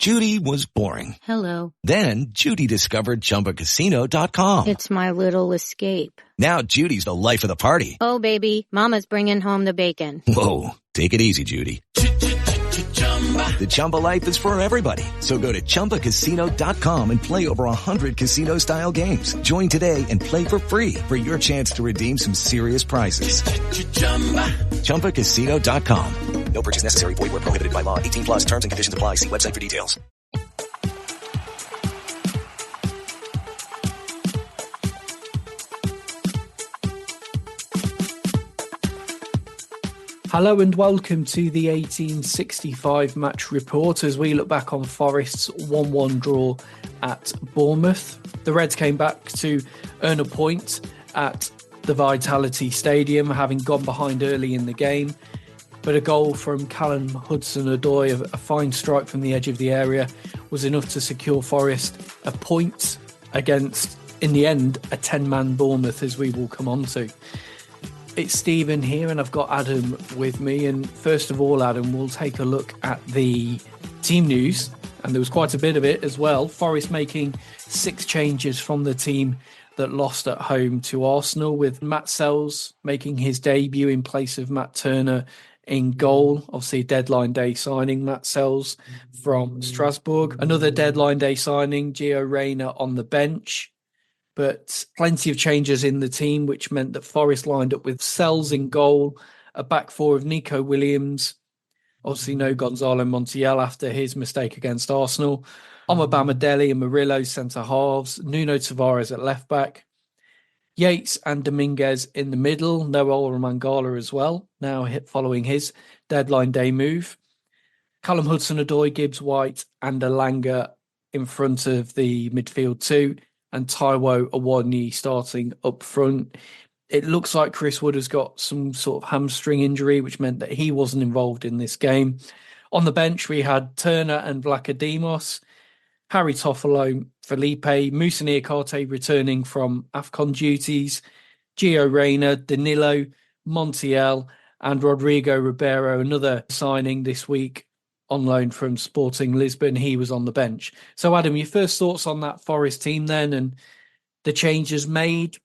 Judy was boring. Hello. Then Judy discovered ChumbaCasino.com. It's my little escape. Now Judy's the life of the party. Oh, baby, mama's bringing home the bacon. Whoa, take it easy, Judy. The Chumba life is for everybody. So go to ChumbaCasino.com and play over 100 casino-style games. Join today and play for free for your chance to redeem some serious prizes. ChumbaCasino.com. No purchase necessary. Void where prohibited by law. 18 plus terms and conditions apply. See website for details. Hello and welcome to the 1865 match report as we look back on Forest's 1-1 draw at Bournemouth. The Reds came back to earn a point at the Vitality Stadium, having gone behind early in the game. But a goal from Callum Hudson-Odoi, a fine strike from the edge of the area, was enough to secure Forest a point against, in the end, a 10-man Bournemouth, as we will come on to. It's Stephen here and I've got Adam with me, and first of all, Adam, we'll take a look at the team news, and there was quite a bit of it as well. Forest making 6 changes from the team that lost at home to Arsenal, with Matt Sells making his debut in place of Matt Turner in goal. Obviously deadline day signing, Matt Sells from Strasbourg. Another deadline day signing, Gio Reyna on the bench. But plenty of changes in the team, which meant that Forest lined up with Sells in goal, a back four of Nico Williams, obviously no Gonzalo Montiel after his mistake against Arsenal, Omobama Dele and Murillo centre halves, Nuno Tavares at left back, Yates and Dominguez in the middle, Noel Mangala as well, now following his deadline day move, Callum Hudson-Odoi, Gibbs White and Alanga in front of the midfield two, and Taiwo Awoniyi starting up front. It looks like Chris Wood has got some sort of hamstring injury, which meant that he wasn't involved in this game. On the bench, we had Turner and Vlachodimos, Harry Toffolo, Felipe, Moussa Niakate returning from AFCON duties, Gio Reyna, Danilo, Montiel, and Rodrigo Ribeiro, another signing this week on loan from Sporting Lisbon. He was on the bench. So Adam, your first thoughts on that Forest team then and the changes made?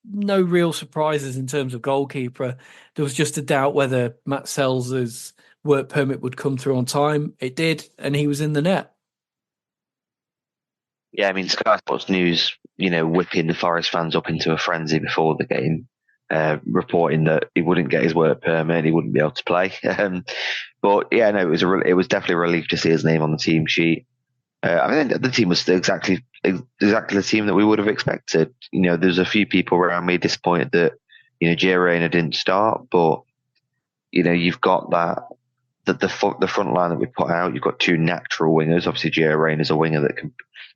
No real surprises in terms of goalkeeper. There was just a doubt whether Matt Sells' work permit would come through on time. It did, and he was in the net. Yeah, I mean, Sky Sports News, whipping the Forest fans up into a frenzy before the game, reporting that he wouldn't get his work permit, he wouldn't be able to play. But yeah, no, it was definitely a relief to see his name on the team sheet. I think the team was exactly the team that we would have expected. There's a few people around me disappointed that Gio Reyna didn't start, but you've got the front line that we put out. You've got 2 natural wingers. Obviously, Gio Reyna is a winger that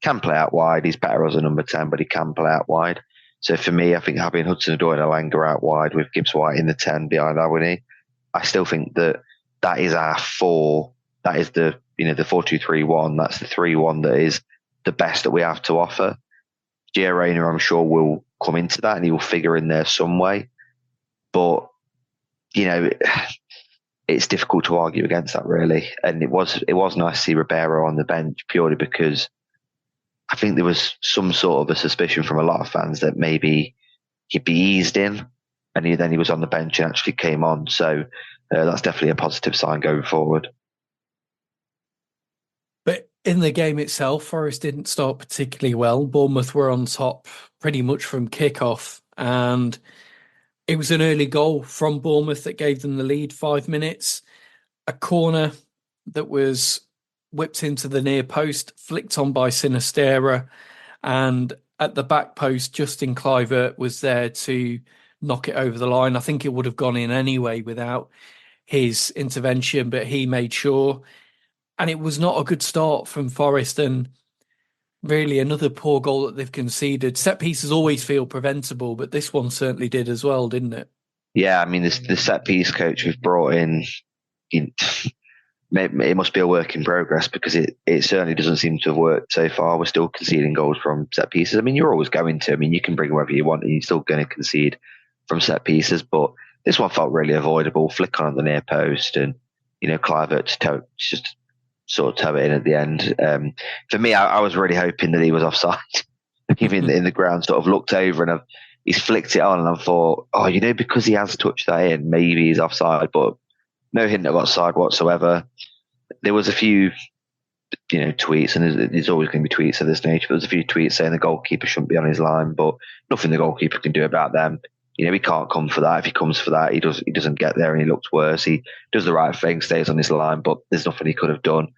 can play out wide. He's better as a number 10, but he can play out wide. So for me, I think having Hudson-Odoi and Alanga out wide with Gibbs White in the 10 behind Awoniyi, I still think that is our 4. That is the 4-2-3-1. That's the 3-1 that is the best that we have to offer. Gio Reyna, I'm sure, will come into that and he will figure in there some way. But it's difficult to argue against that, really. And it was nice to see Ribeiro on the bench purely because I think there was some sort of a suspicion from a lot of fans that maybe he'd be eased in, and then he was on the bench and actually came on. So that's definitely a positive sign going forward. But in the game itself, Forest didn't start particularly well. Bournemouth were on top pretty much from kickoff, and it was an early goal from Bournemouth that gave them the lead. 5 minutes, a corner that was whipped into the near post, flicked on by Sinistera, and at the back post, Justin Kluivert was there to knock it over the line. I think it would have gone in anyway without his intervention, but he made sure. And it was not a good start from Forest, and really another poor goal that they've conceded. Set pieces always feel preventable, but this one certainly did as well, didn't it? Yeah, I mean, the set piece coach we've brought in, it must be a work in progress because it certainly doesn't seem to have worked so far. We're still conceding goals from set pieces. I mean, you're always going to. I mean, you can bring whoever you want and you're still going to concede from set pieces. But this one felt really avoidable. Flick on at the near post and, Kluivert just sort of toe it in at the end. For me, I was really hoping that he was offside. Even in the ground, sort of looked over and he's flicked it on, and I thought, because he has touched that in, maybe he's offside, but no hint of offside whatsoever. There was a few, tweets, and there's always going to be tweets of this nature. But there's a few tweets saying the goalkeeper shouldn't be on his line, but nothing the goalkeeper can do about them. He can't come for that. If he comes for that, he doesn't get there, and he looks worse. He does the right thing, stays on his line, but there's nothing he could have done.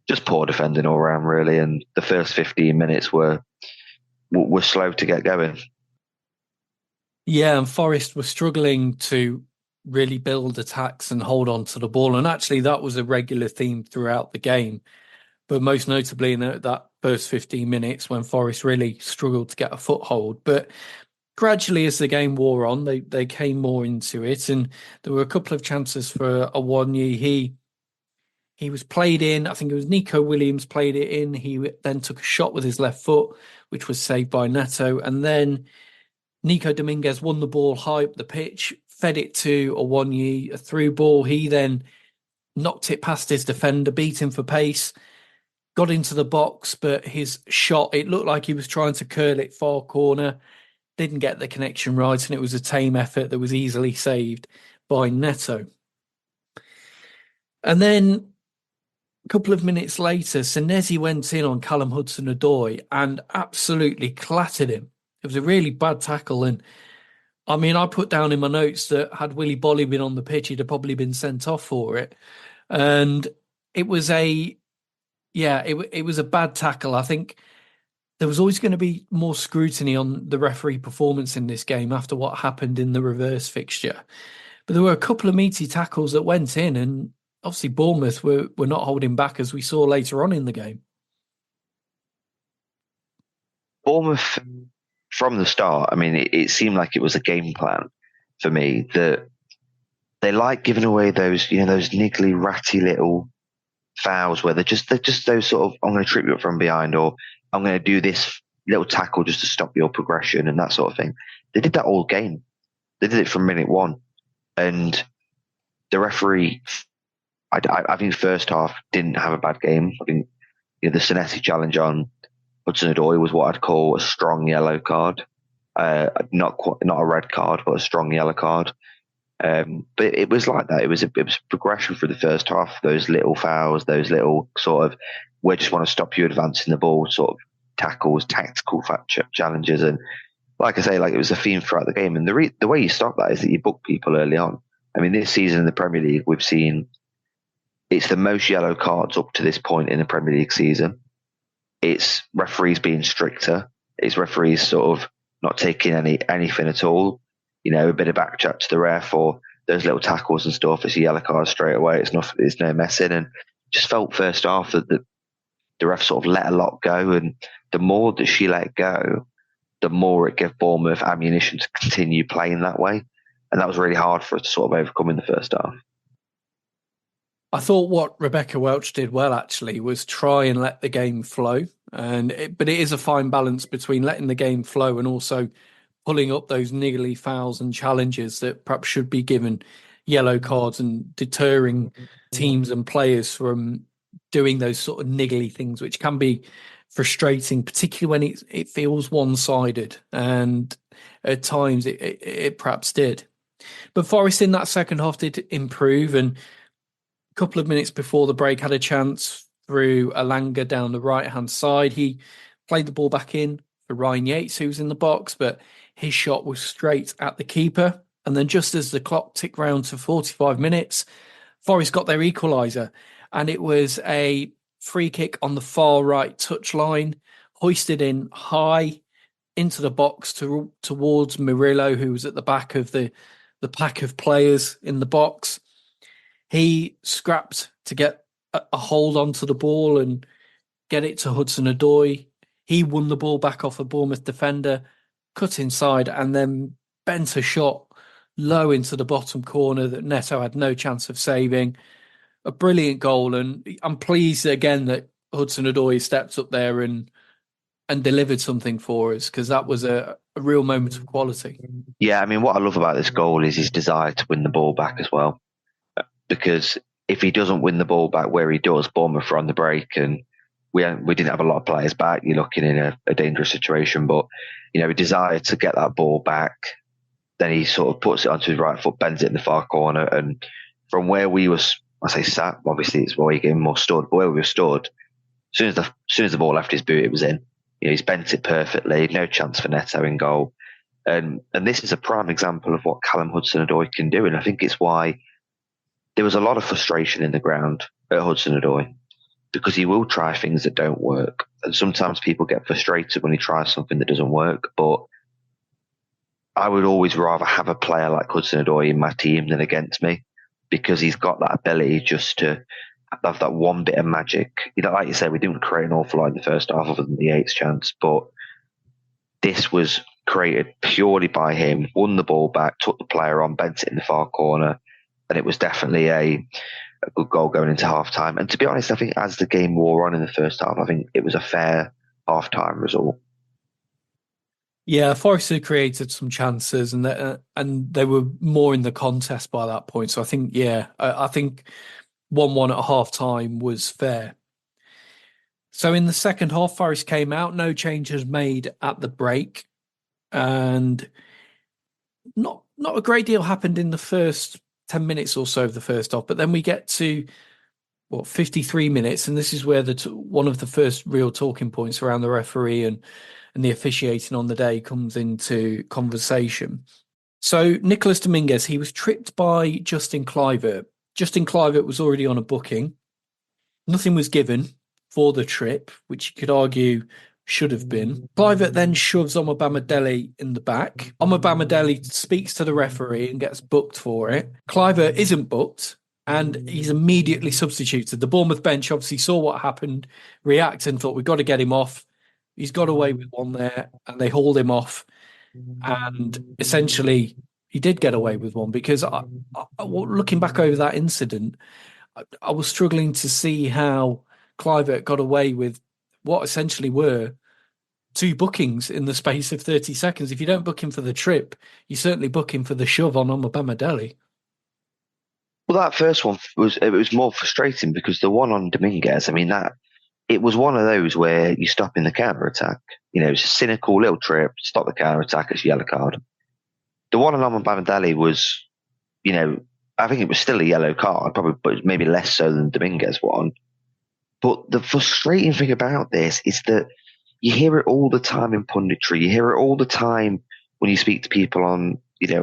Just poor defending all around, really. And the first 15 minutes were slow to get going. Yeah, and Forest were struggling to really build attacks and hold on to the ball. And actually, that was a regular theme throughout the game. But most notably in that first 15 minutes when Forest really struggled to get a foothold. But gradually, as the game wore on, they came more into it. And there were a couple of chances for Awoniyi. He was played in. I think it was Nico Williams played it in. He then took a shot with his left foot, which was saved by Neto. And then Nico Dominguez won the ball high up the pitch, fed it to Awoniyi, a through ball. He then knocked it past his defender, beat him for pace, got into the box, but his shot, it looked like he was trying to curl it far corner, didn't get the connection right, and it was a tame effort that was easily saved by Neto. And then a couple of minutes later, Senesi went in on Callum Hudson-Odoi and absolutely clattered him. It was a really bad tackle. And I mean, I put down in my notes that had Willy Bolly been on the pitch, he'd have probably been sent off for it. And it was it was a bad tackle. I think there was always going to be more scrutiny on the referee performance in this game after what happened in the reverse fixture. But there were a couple of meaty tackles that went in, and obviously Bournemouth were not holding back, as we saw later on in the game. Bournemouth, from the start, I mean, it seemed like it was a game plan for me that they like giving away those niggly, ratty little fouls where they're just those sort of, I'm going to trip you up from behind, or I'm going to do this little tackle just to stop your progression and that sort of thing. They did that all game. They did it from minute one. And the referee, I think the first half didn't have a bad game. I think the Senesi challenge on Hudson-Odoi was what I'd call a strong yellow card. Not a red card, but a strong yellow card. But it was like that. It was progression through the first half. Those little fouls, those little sort of, we just want to stop you advancing the ball, sort of tackles, tactical challenges. And like I say, it was a theme throughout the game. And the way you stop that is that you book people early on. I mean, this season in the Premier League, we've seen it's the most yellow cards up to this point in the Premier League season. It's referees being stricter. It's referees sort of not taking anything at all. A bit of back chat to the ref or those little tackles and stuff. It's a yellow card straight away. It's no messing. And just felt first half that the ref sort of let a lot go. And the more that she let go, the more it gave Bournemouth ammunition to continue playing that way. And that was really hard for us to sort of overcome in the first half. I thought what Rebecca Welch did well, actually, was try and let the game flow. But it is a fine balance between letting the game flow and also pulling up those niggly fouls and challenges that perhaps should be given yellow cards and deterring teams and players from doing those sort of niggly things, which can be frustrating, particularly when it feels one-sided. And at times it perhaps did. But Forest in that second half did improve, and a couple of minutes before the break had a chance through Alanga down the right-hand side. He played the ball back in for Ryan Yates, who was in the box, but his shot was straight at the keeper. And then just as the clock ticked round to 45 minutes, Forest got their equaliser. And it was a free kick on the far right touchline, hoisted in high into the box towards Murillo, who was at the back of the pack of players in the box. He scrapped to get a hold onto the ball and get it to Hudson-Odoi. He won the ball back off a Bournemouth defender, cut inside, and then bent a shot low into the bottom corner that Neto had no chance of saving. A brilliant goal, and I'm pleased again that Hudson-Odoi stepped up there and delivered something for us, because that was a real moment of quality. Yeah, I mean, what I love about this goal is his desire to win the ball back as well, because if he doesn't win the ball back where he does, Bournemouth are on the break, and we didn't have a lot of players back. You're looking in a dangerous situation, but he desired to get that ball back. Then he sort of puts it onto his right foot, bends it in the far corner, and from where we was, I say sat, obviously it's where he gave more stood, but where we were stood, as soon as the ball left his boot, it was in. He's bent it perfectly, no chance for Neto in goal. And this is a prime example of what Callum Hudson-Odoi can do. And I think it's why there was a lot of frustration in the ground at Hudson-Odoi, because he will try things that don't work. And sometimes people get frustrated when he tries something that doesn't work. But I would always rather have a player like Hudson-Odoi in my team than against me, because he's got that ability just to have that one bit of magic. Like you said, we didn't create an awful lot in the first half other than the Yates chance, but this was created purely by him, won the ball back, took the player on, bent it in the far corner, and it was definitely a good goal going into half-time. And to be honest, I think as the game wore on in the first half, I think it was a fair half-time result. Yeah, Forest had created some chances, and they were more in the contest by that point. So I think, I think 1-1 at half-time was fair. So in the second half, Forest came out, no changes made at the break, and not a great deal happened in the first 10 minutes or so of the first half. But then we get to 53 minutes, and this is where one of the first real talking points around the referee and the officiating on the day comes into conversation. So Nicholas Dominguez, he was tripped by Justin Kluivert. Justin Kluivert was already on a booking. Nothing was given for the trip, which you could argue should have been. Kluivert then shoves Omobamidele in the back. Omobamidele speaks to the referee and gets booked for it. Kluivert isn't booked, and he's immediately substituted. The Bournemouth bench obviously saw what happened, reacted and thought, we've got to get him off. He's got away with one there, and they hauled him off. And essentially, he did get away with one, because looking back over that incident, I was struggling to see how Kluivert got away with what essentially were two bookings in the space of 30 seconds. If you don't book him for the trip, you certainly book him for the shove on Omobamidele. Well, that first one was more frustrating, because the one on Dominguez, I mean, it was one of those where you stop in the counter-attack. It's a cynical little trip, stop the counter-attack, it's a yellow card. The one on Omobamidele was, I think it was still a yellow card, probably, but maybe less so than the Dominguez one. But the frustrating thing about this is that you hear it all the time in punditry. You hear it all the time when you speak to people on,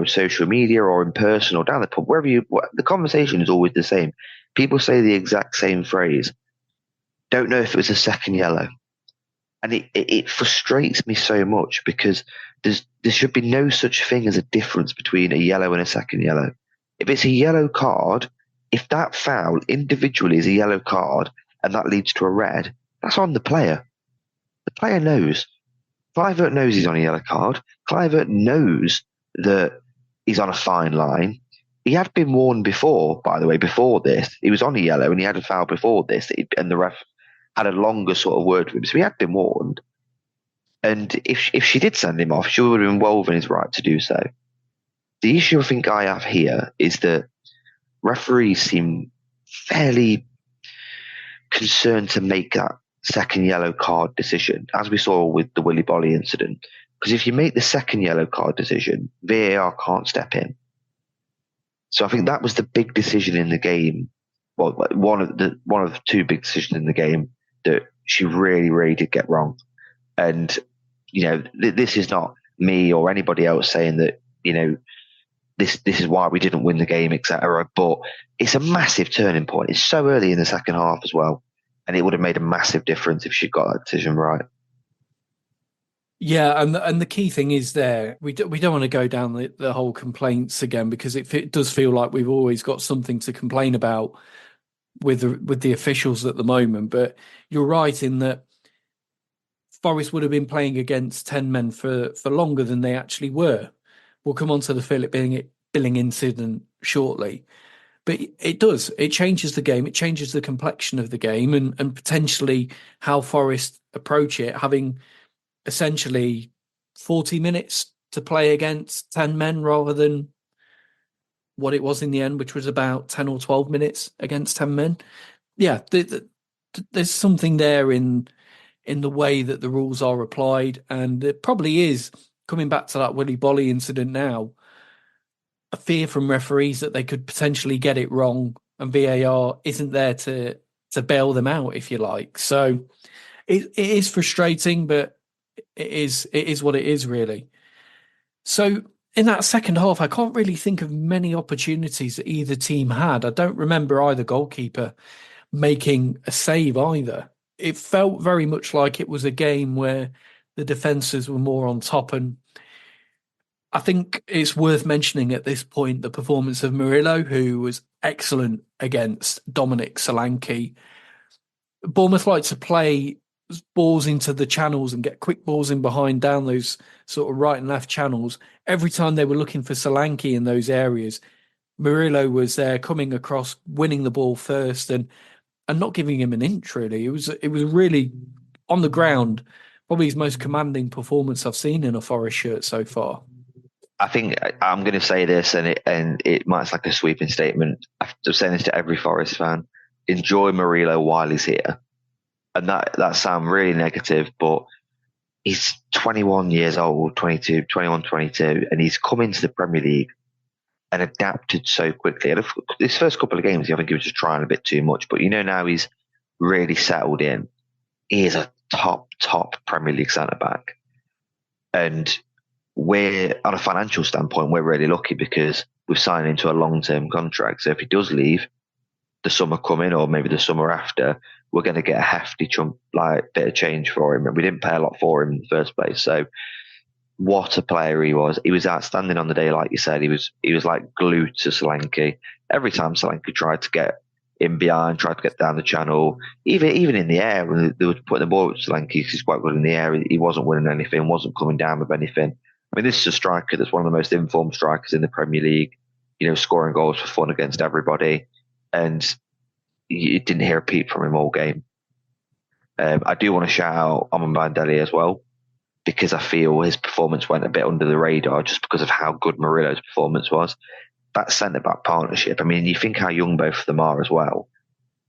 social media or in person or down the pub, the conversation is always the same. People say the exact same phrase. Don't know if it was a second yellow. And it frustrates me so much, because there should be no such thing as a difference between a yellow and a second yellow. If it's a yellow card, if that foul individually is a yellow card and that leads to a red, that's on the player. The player knows. Kluivert knows he's on a yellow card. Kluivert knows that he's on a fine line. He had been warned before, by the way, before this. He was on a yellow and he had a foul before this, and the ref had a longer sort of word with him. So he had been warned. And if she did send him off, she would have been well within his right to do so. The issue I think I have here is that referees seem fairly concerned to make that second yellow card decision, as we saw with the Willy Bolly incident. Because if you make the second yellow card decision, VAR can't step in. So I think that was the big decision in the game. Well, one of the two big decisions in the game that she really, really did get wrong. And, this is not me or anybody else saying that, this is why we didn't win the game, etc. But it's a massive turning point. It's so early in the second half as well. And it would have made a massive difference if she got that decision right. Yeah, and the key thing is there, we don't want to go down the whole complaints again, because it does feel like we've always got something to complain about with the officials at the moment. But you're right in that Forest would have been playing against 10 men for longer than they actually were. We'll come on to the Phillip Billing incident shortly. But it changes the game, it changes the complexion of the game, and potentially how Forest approach it, having essentially 40 minutes to play against 10 men rather than what it was in the end, which was about 10 or 12 minutes against 10 men. Yeah, there's something there in the way that the rules are applied, and it probably is, coming back to that Willy Bolly incident now, a fear from referees that they could potentially get it wrong, and VAR isn't there to bail them out, if you like. So it is frustrating, but it is what it is, really. So in that second half, I can't really think of many opportunities that either team had. I don't remember either goalkeeper making a save either. It felt very much like it was a game where the defences were more on top. And I think it's worth mentioning at this point the performance of Murillo, who was excellent against Dominic Solanke. Bournemouth like to play balls into the channels and get quick balls in behind down those sort of right and left channels. Every time they were looking for Solanke in those areas, Murillo was there coming across, winning the ball first and not giving him an inch, really. It was really, on the ground, probably his most commanding performance I've seen in a Forest shirt so far. I think I'm going to say this, and it might sound like a sweeping statement. I'm saying this to every Forest fan. Enjoy Murillo while he's here. And that sounds really negative, but he's 21 years old, 22, and he's come into the Premier League and adapted so quickly. And his first couple of games, I think he was just trying a bit too much, but now he's really settled in. He is a top Premier League centre-back. And we're, on a financial standpoint, we're really lucky because we've signed into a long-term contract. So if he does leave the summer coming, or maybe the summer after, we're going to get a hefty chunk, bit of change for him. And we didn't pay a lot for him in the first place. So what a player he was. He was outstanding on the day, like you said. He was like glued to Solanke. Every time Solanke tried to get in behind, tried to get down the channel, even in the air, when they were putting the ball with Solanke, he's quite good in the air. He wasn't winning anything, wasn't coming down with anything. I mean, this is a striker that's one of the most informed strikers in the Premier League, scoring goals for fun against everybody. And you didn't hear a peep from him all game. I do want to shout out Amambandeli as well, because I feel his performance went a bit under the radar just because of how good Murillo's performance was. That centre-back partnership, I mean, you think how young both of them are as well.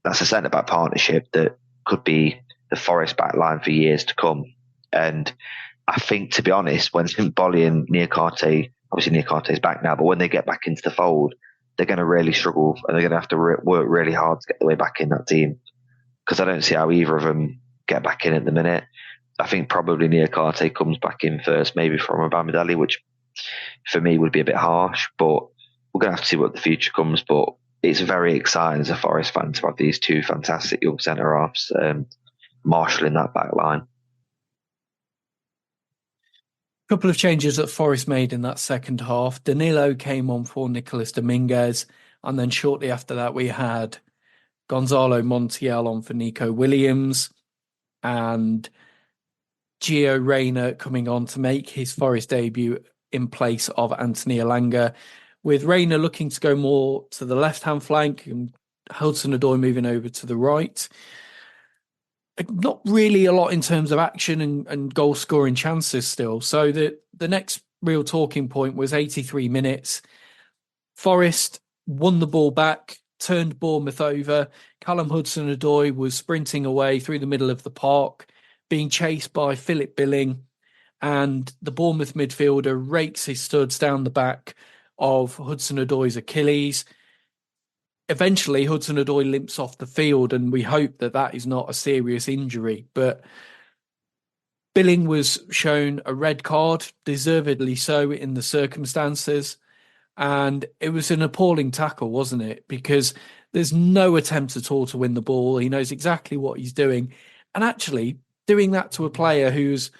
That's a centre-back partnership that could be the Forest back line for years to come. And I think, to be honest, when Bolly and Niakate, obviously Niakate's back now, but when they get back into the fold, they're going to really struggle and they're going to have to work really hard to get the way back in that team. Because I don't see how either of them get back in at the minute. I think probably Niakate comes back in first, maybe from Amambandeli, which for me would be a bit harsh, but we're going to have to see what the future comes. But it's very exciting as a Forest fan to have these two fantastic young centre-halves marshalling that back line. A couple of changes that Forest made in that second half. Danilo came on for Nicolas Dominguez, and then shortly after that we had Gonzalo Montiel on for Nico Williams, and Gio Reyna coming on to make his Forest debut in place of Anthony Elanga, with Reyna looking to go more to the left-hand flank and Hudson-Odoi moving over to the right. Not really a lot in terms of action and goal-scoring chances still. So the next real talking point was 83 minutes. Forest won the ball back, turned Bournemouth over. Callum Hudson-Odoi was sprinting away through the middle of the park, being chased by Phillip Billing, and the Bournemouth midfielder rakes his studs down the back of Hudson-Odoi's Achilles. Eventually, Hudson-Odoi limps off the field, and we hope that is not a serious injury. But Billing was shown a red card, deservedly so in the circumstances. And it was an appalling tackle, wasn't it? Because there's no attempt at all to win the ball. He knows exactly what he's doing. And actually, doing that to a player who's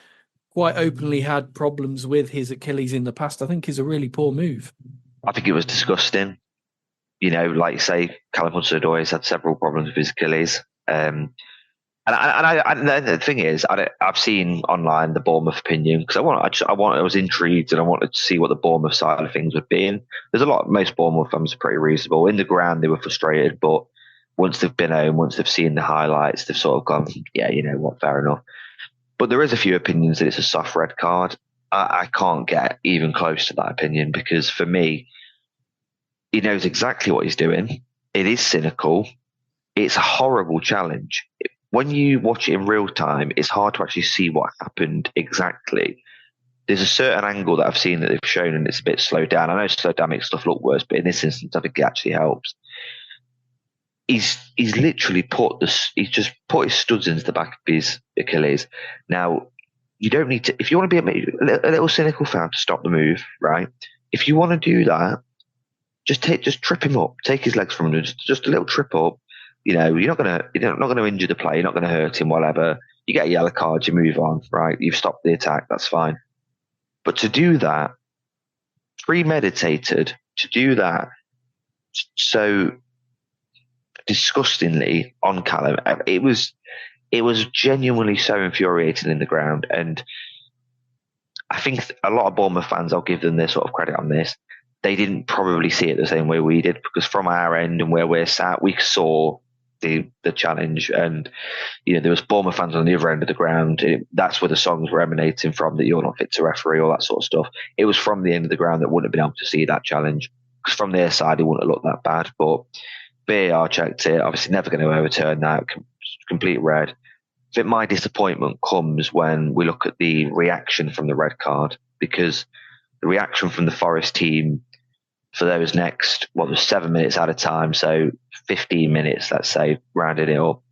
quite openly had problems with his Achilles in the past, I think is a really poor move. I think it was disgusting. Like you say, Callum Hudson-Odoi has had several problems with his Achilles. And the thing is, I've seen online the Bournemouth opinion because I was intrigued and I wanted to see what the Bournemouth side of things would be. And there's most Bournemouth fans are pretty reasonable. In the ground, they were frustrated, but once they've been home, once they've seen the highlights, they've sort of gone, yeah, you know what, fair enough. But there is a few opinions that it's a soft red card. I can't get even close to that opinion because for me, He knows exactly what he's doing. It is cynical. It's a horrible challenge. When you watch it in real time, it's hard to actually see what happened exactly. There's a certain angle that I've seen that they've shown, and it's a bit slowed down. I know slowed down makes stuff look worse, but in this instance, I think it actually helps. He's literally he's just put his studs into the back of his Achilles. Now, you don't need to, if you want to be a little cynical fan to stop the move, right? If you want to do that, just trip him up, take his legs from him, just a little trip up. You know, you're not gonna injure the player, you're not gonna hurt him, whatever. You get a yellow card, you move on, right? You've stopped the attack, that's fine. But to do that, premeditated, to do that so disgustingly on Callum, it was genuinely so infuriating in the ground. And I think a lot of Bournemouth fans, I'll give them their sort of credit on this, they didn't probably see it the same way we did, because from our end and where we're sat, we saw the challenge, and you know, there was Bournemouth fans on the other end of the ground. That's where the songs were emanating from, that you're not fit to referee, all that sort of stuff. It was from the end of the ground that wouldn't have been able to see that challenge, because from their side it wouldn't have looked that bad. But VAR checked it, obviously never going to overturn that, complete red. I think my disappointment comes when we look at the reaction from the red card, because the reaction from the Forest team for those next, was 7 minutes at a time, so 15 minutes, let's say, rounded it up.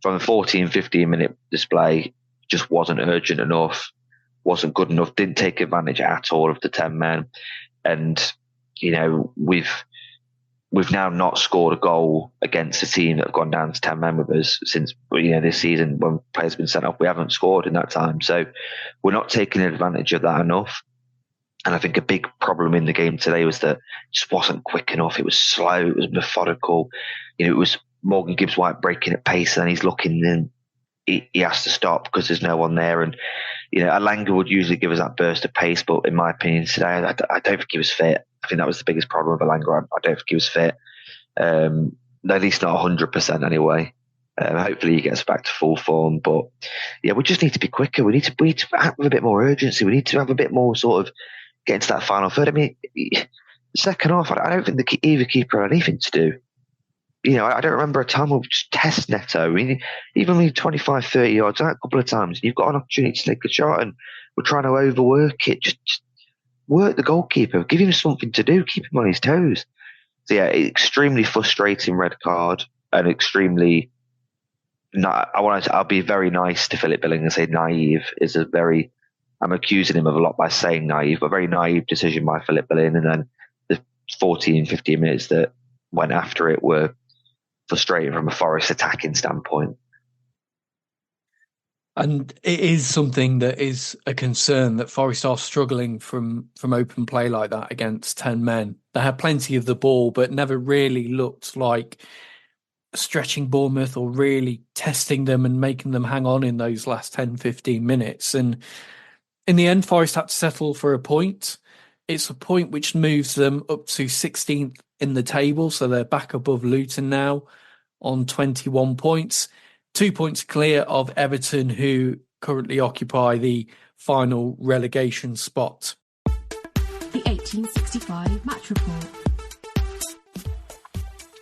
From a 15 minute display, just wasn't urgent enough, wasn't good enough, didn't take advantage at all of the 10 men. And, you know, we've now not scored a goal against a team that have gone down to 10 men with us since, you know, this season when players have been sent off. We haven't scored in that time. So we're not taking advantage of that enough. And I think a big problem in the game today was that it just wasn't quick enough. It was slow. It was methodical. You know, it was Morgan Gibbs-White breaking at pace, and then he's looking, and he has to stop because there's no one there. And, you know, Alanga would usually give us that burst of pace, but in my opinion today, I don't think he was fit. I think that was the biggest problem with Alanga. I don't think he was fit. At least not 100% anyway. Hopefully he gets back to full form. But, yeah, we just need to be quicker. We need to act with a bit more urgency. We need to have a bit more sort of get into that final third. I mean, the second half, I don't think either keeper had anything to do. You know, I don't remember a time where we just test Neto. I mean, even when 25, 30 yards out a couple of times, and you've got an opportunity to take a shot, and we're trying to overwork it. Just work the goalkeeper. Give him something to do. Keep him on his toes. So, yeah, extremely frustrating red card, and extremely... I'll be very nice to Phillip Billing and say naive is a very... I'm accusing him of a lot by saying naive, but very naive decision by Phillip Billing. And then the 14, 15 minutes that went after it were frustrating from a Forest attacking standpoint. And it is something that is a concern, that Forest are struggling from open play like that against 10 men. They had plenty of the ball, but never really looked like stretching Bournemouth or really testing them and making them hang on in those last 10, 15 minutes. And in the end, Forest had to settle for a point. It's a point which moves them up to 16th in the table, so they're back above Luton now on 21 points. 2 points clear of Everton, who currently occupy the final relegation spot. The 1865 Match Report.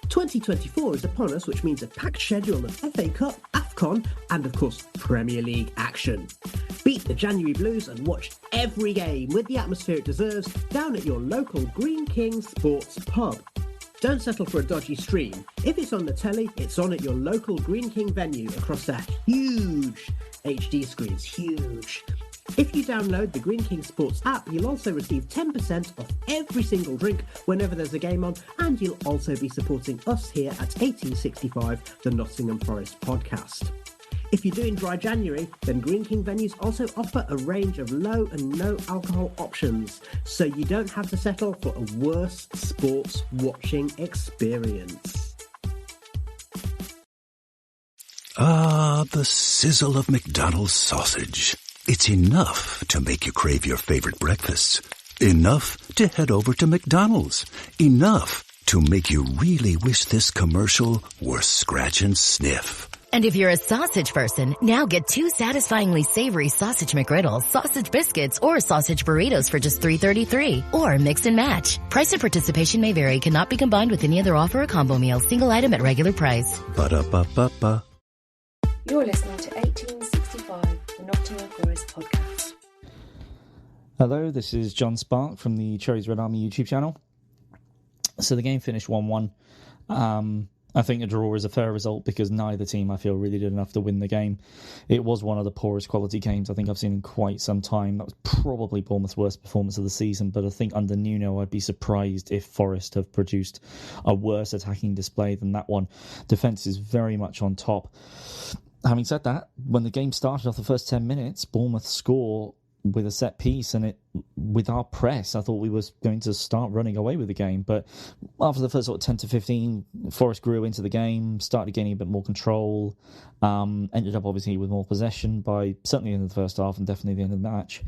2024 is upon us, which means a packed schedule of FA Cup, AFCON, and of course, Premier League action. Beat the January Blues and watch every game with the atmosphere it deserves down at your local Green King Sports pub. Don't settle for a dodgy stream. If it's on the telly, it's on at your local Green King venue across their huge HD screens. Huge. If you download the Green King Sports app, you'll also receive 10% off every single drink whenever there's a game on, and you'll also be supporting us here at 1865, the Nottingham Forest podcast. If you're doing dry January, then Green King venues also offer a range of low and no alcohol options, so you don't have to settle for a worse sports watching experience. Ah, the sizzle of McDonald's sausage. It's enough to make you crave your favorite breakfasts. Enough to head over to McDonald's. Enough to make you really wish this commercial were scratch and sniff. And if you're a sausage person, now get 2 satisfyingly savory sausage McGriddles, sausage biscuits, or sausage burritos for just $3.33. Or mix and match. Price and participation may vary. Cannot be combined with any other offer or combo meal. Single item at regular price. Ba-da-ba-ba-ba. You're listening to 1865, the Nottingham Forest podcast. Hello, this is Jon Spark from the Cherries Red Army YouTube channel. So the game finished 1-1. I think a draw is a fair result because neither team, I feel, really did enough to win the game. It was one of the poorest quality games I think I've seen in quite some time. That was probably Bournemouth's worst performance of the season, but I think under Nuno I'd be surprised if Forest have produced a worse attacking display than that one. Defence is very much on top. Having said that, when the game started off the first 10 minutes, Bournemouth score with a set piece, and with our press, I thought we was going to start running away with the game. But after the first sort of 10 to 15, Forest grew into the game, started gaining a bit more control, ended up obviously with more possession by certainly the end of the first half and definitely the end of the match.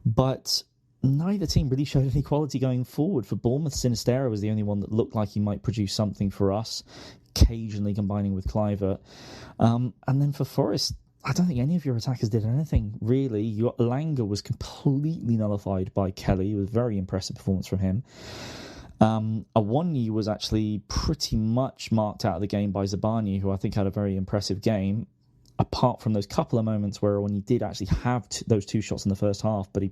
But neither team really showed any quality going forward. For Bournemouth, Sinistera was the only one that looked like he might produce something for us, occasionally combining with Kluivert. And then for Forest, I don't think any of your attackers did anything, really. Your Langer was completely nullified by Kelly. It was a very impressive performance from him. Awoniyi was actually pretty much marked out of the game by Zabani, who I think had a very impressive game, apart from those couple of moments where Awoniyi did actually have those 2 shots in the first half, but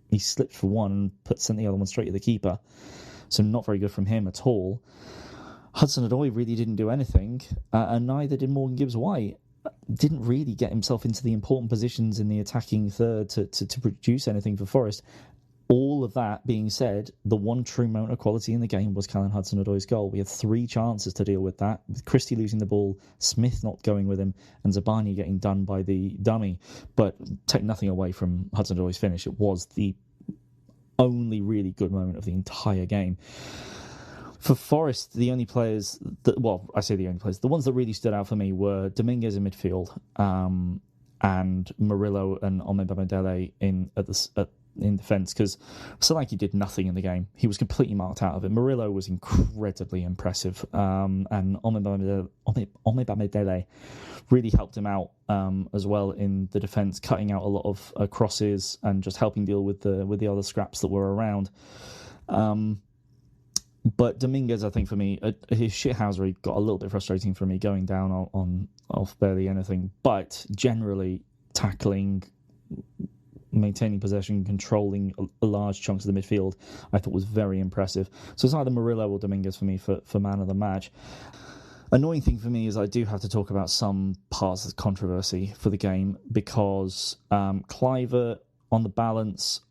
he slipped for one and sent the other one straight to the keeper. So not very good from him at all. Hudson-Odoi really didn't do anything, and neither did Morgan Gibbs-White. Didn't really get himself into the important positions in the attacking third to produce anything for Forest. All of that being said, the one true moment of quality in the game was Callum Hudson-Odoi's goal. We had 3 chances to deal with that, with Christie losing the ball, Smith not going with him, and Zabani getting done by the dummy. But take nothing away from Hudson-Odoi's finish. It was the only really good moment of the entire game. For Forest, the only players the ones that really stood out for me were Dominguez in midfield, and Murillo and Omebamidele in defence, because Solanke did nothing in the game. He was completely marked out of it. Murillo was incredibly impressive, and Omebamidele really helped him out as well in the defence, cutting out a lot of crosses and just helping deal with the other scraps that were around. But Dominguez, I think for me, his shithousery got a little bit frustrating for me, going down on off barely anything. But generally, tackling, maintaining possession, controlling large chunks of the midfield, I thought was very impressive. So it's either Murillo or Dominguez for me for man of the match. Annoying thing for me is I do have to talk about some parts of controversy for the game, because Kluivert, on the balance,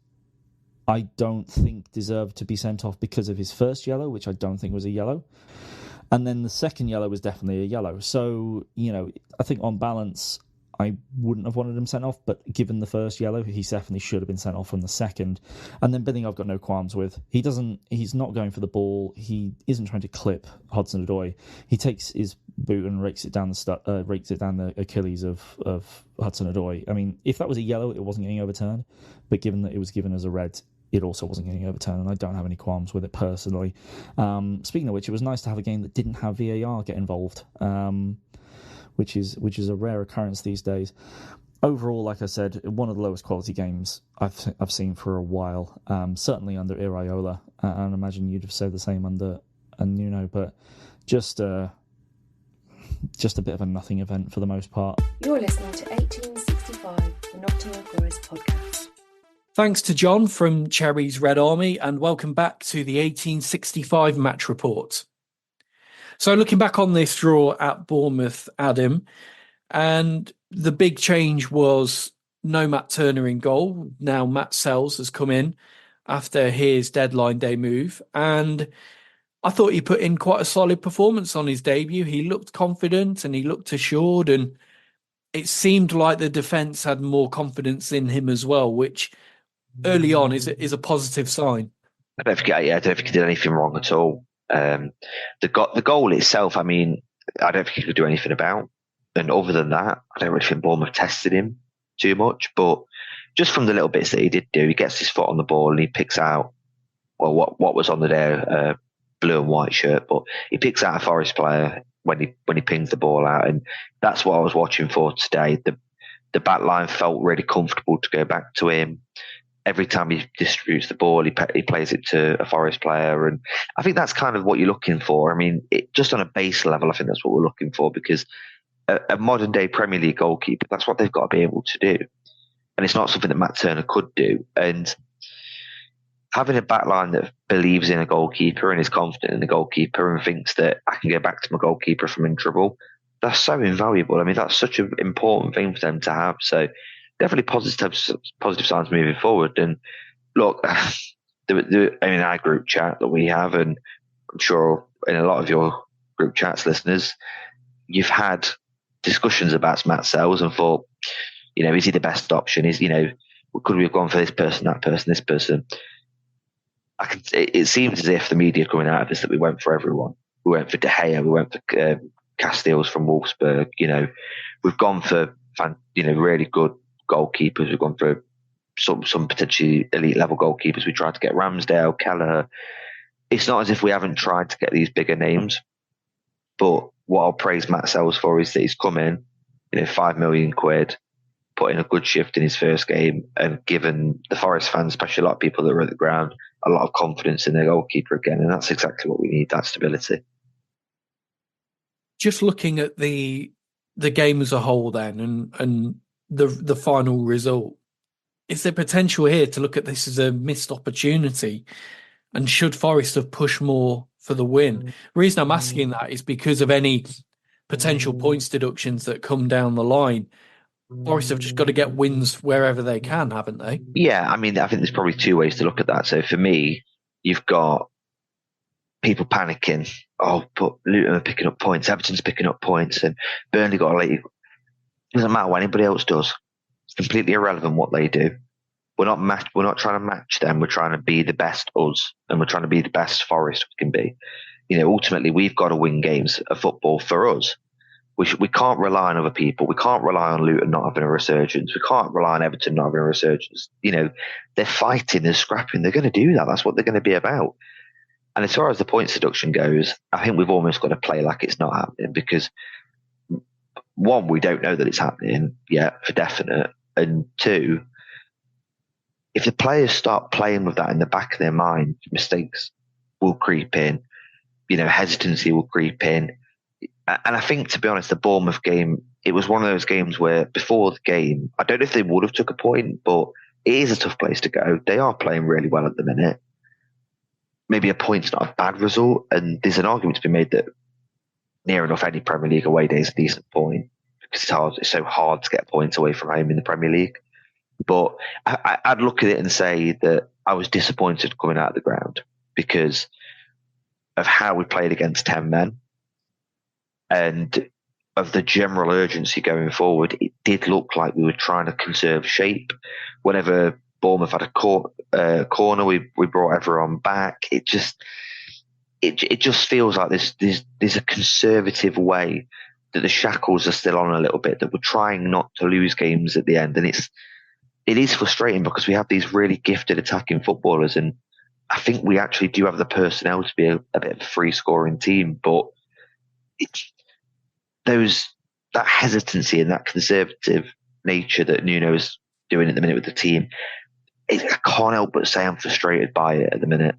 I don't think deserved to be sent off because of his first yellow, which I don't think was a yellow. And then the second yellow was definitely a yellow. So, I think on balance, I wouldn't have wanted him sent off, but given the first yellow, he definitely should have been sent off from the second. And then Billing, I've got no qualms with. He's not going for the ball. He isn't trying to clip Hudson-Odoi. He takes his boot and rakes it down the Achilles of Hudson-Odoi. I mean, if that was a yellow, it wasn't getting overturned. But given that it was given as a red, it also wasn't getting overturned, and I don't have any qualms with it personally. Speaking of which, it was nice to have a game that didn't have VAR get involved, which is a rare occurrence these days. Overall, like I said, one of the lowest quality games I've seen for a while, certainly under Iraola, and I imagine you'd have said the same under Nuno, but just a bit of a nothing event for the most part. You're listening to 1865, the Nottingham Forest podcast. Thanks to John from Cherries Red Army, and welcome back to the 1865 match report. So looking back on this draw at Bournemouth, Adam, and the big change was no Matt Turner in goal. Now Matt Sells has come in after his deadline day move, and I thought he put in quite a solid performance on his debut. He looked confident and he looked assured, and it seemed like the defence had more confidence in him as well, which early on is a positive sign. I don't think he did anything wrong at all. The goal itself, I mean, I don't think he could do anything about. And other than that, I don't really think Bournemouth tested him too much. But just from the little bits that he did do, he gets his foot on the ball and he picks out, well, what was on the day, blue and white shirt, but he picks out a Forest player. when he pings the ball out, and that's what I was watching for today. The back line felt really comfortable to go back to him. Every time he distributes the ball, he plays it to a Forest player, and I think that's kind of what you're looking for. I mean, just on a base level, I think that's what we're looking for, because a modern day Premier League goalkeeper, that's what they've got to be able to do, and it's not something that Matt Turner could do. And having a backline that believes in a goalkeeper and is confident in the goalkeeper and thinks that I can go back to my goalkeeper if I'm in trouble, that's so invaluable. I mean, that's such an important thing for them to have. So definitely positive signs moving forward. And look, in our group chat that we have, and I'm sure in a lot of your group chats, listeners, you've had discussions about Matt Sells and thought, is he the best option? Could we have gone for this person, that person, this person? It seems as if the media coming out of this that we went for everyone. We went for De Gea, we went for Castells from Wolfsburg. We've gone for really good goalkeepers. We've gone for some potentially elite level goalkeepers. We tried to get Ramsdale, Kelleher. It's not as if we haven't tried to get these bigger names. But what I'll praise Matt Sells for is that he's come in, £5 million, put in a good shift in his first game, and given the Forest fans, especially a lot of people that were at the ground, a lot of confidence in their goalkeeper again. And that's exactly what we need, that stability. Just looking at the game as a whole then, and the final result, is there potential here to look at this as a missed opportunity? And should Forest have pushed more for the win? The reason I'm asking that is because of any potential points deductions that come down the line. Forest have just got to get wins wherever they can, haven't they? Yeah, I mean, I think there's probably two ways to look at that. So for me, you've got people panicking. Oh, but Luton are picking up points, Everton's picking up points, and Burnley got a lead. It doesn't matter what anybody else does. It's completely irrelevant what they do. We're not trying to match them. We're trying to be the best us, and we're trying to be the best Forest we can be. Ultimately, we've got to win games of football for us. We can't rely on other people. We can't rely on Luton not having a resurgence. We can't rely on Everton not having a resurgence. They're fighting, they're scrapping. They're going to do that. That's what they're going to be about. And as far as the points deduction goes, I think we've almost got to play like it's not happening, because one, we don't know that it's happening yet for definite. And two, if the players start playing with that in the back of their mind, mistakes will creep in, hesitancy will creep in. And I think, to be honest, the Bournemouth game, it was one of those games where before the game, I don't know if they would have took a point, but it is a tough place to go. They are playing really well at the minute. Maybe a point's not a bad result, and there's an argument to be made that near enough any Premier League away day is a decent point, because it's so hard to get points away from home in the Premier League. But I'd look at it and say that I was disappointed coming out of the ground because of how we played against 10 men. And of the general urgency going forward, it did look like we were trying to conserve shape. Whenever Bournemouth had a corner, we brought everyone back. It just feels like there's a conservative way that the shackles are still on a little bit, that we're trying not to lose games at the end. And it is frustrating because we have these really gifted attacking footballers, and I think we actually do have the personnel to be a bit of a free scoring team, but that hesitancy and that conservative nature that Nuno's doing at the minute with the team, I can't help but say I'm frustrated by it at the minute.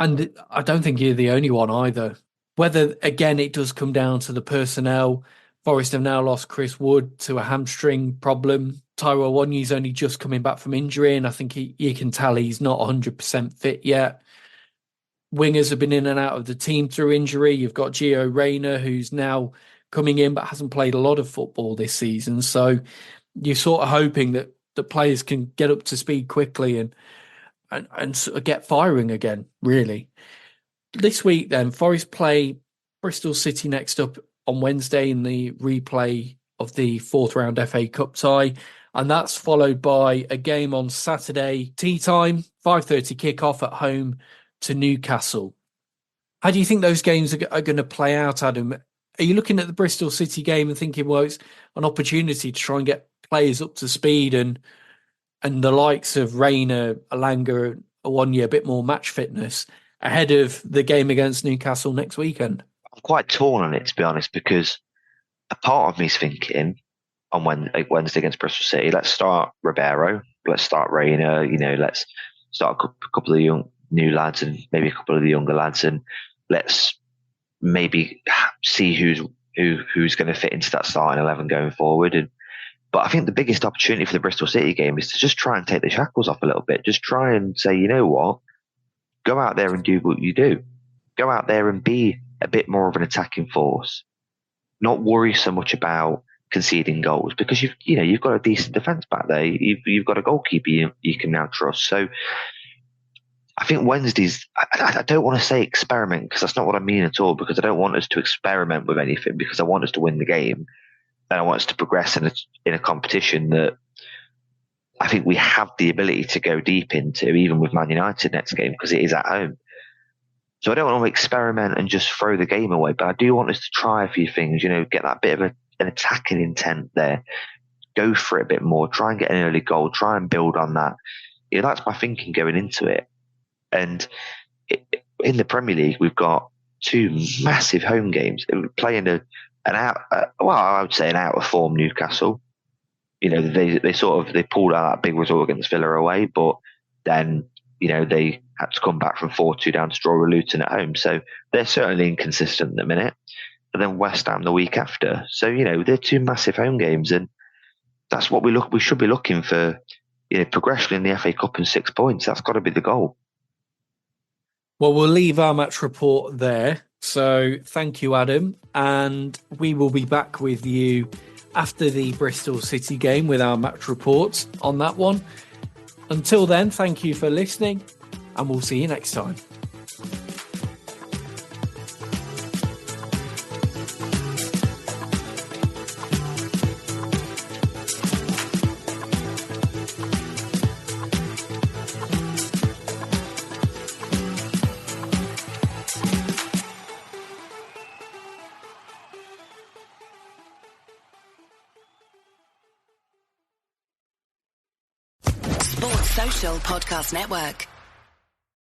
And I don't think you're the only one either. Whether, again, it does come down to the personnel. Forest have now lost Chris Wood to a hamstring problem. Tyrell Wanyi's only just coming back from injury, and I think you can tell he's not 100% fit yet. Wingers have been in and out of the team through injury. You've got Gio Reyna, who's now coming in but hasn't played a lot of football this season. So you're sort of hoping that the players can get up to speed quickly and sort of get firing again, really. This week, then, Forest play Bristol City next up on Wednesday in the replay of the fourth round FA Cup tie. And that's followed by a game on Saturday, tea time, 5:30 kickoff at home to Newcastle. How do you think those games are going to play out, Adam? Are you looking at the Bristol City game and thinking, well, it's an opportunity to try and get players up to speed and the likes of Rayner, Alanga, Awoniyi, a bit more match fitness ahead of the game against Newcastle next weekend? quite torn on it, to be honest, because a part of me is thinking on Wednesday against Bristol City, let's start Ribeiro, let's start Rayner, let's start a couple of young new lads and maybe a couple of the younger lads, and let's maybe see who's going to fit into that starting 11 going forward. But I think the biggest opportunity for the Bristol City game is to just try and take the shackles off a little bit. Just try and say, you know what, go out there and do what you do. Go out there and be a bit more of an attacking force. Not worry so much about conceding goals, because you've got a decent defence back there. You've got a goalkeeper you can now trust. So I think Wednesdays, I don't want to say experiment, because that's not what I mean at all, because I don't want us to experiment with anything, because I want us to win the game and I want us to progress in a competition that I think we have the ability to go deep into, even with Man United next game, because it is at home. So I don't want to experiment and just throw the game away, but I do want us to try a few things, get that bit of an attacking intent there, go for it a bit more, try and get an early goal, try and build on that. That's my thinking going into it. And in the Premier League, we've got 2 massive home games. We're playing I would say an out of form Newcastle. They pulled out that big result against Villa away, but then they had to come back from 4-2 down to draw with Luton at home. So they're certainly inconsistent at the minute. And then West Ham the week after. So they're 2 massive home games, and that's what we should be looking for. Progression in the FA Cup and 6 points. That's got to be the goal. Well, we'll leave our match report there. So thank you, Adam. And we will be back with you after the Bristol City game with our match reports on that one. Until then, thank you for listening, and we'll see you next time. Social Podcast Network.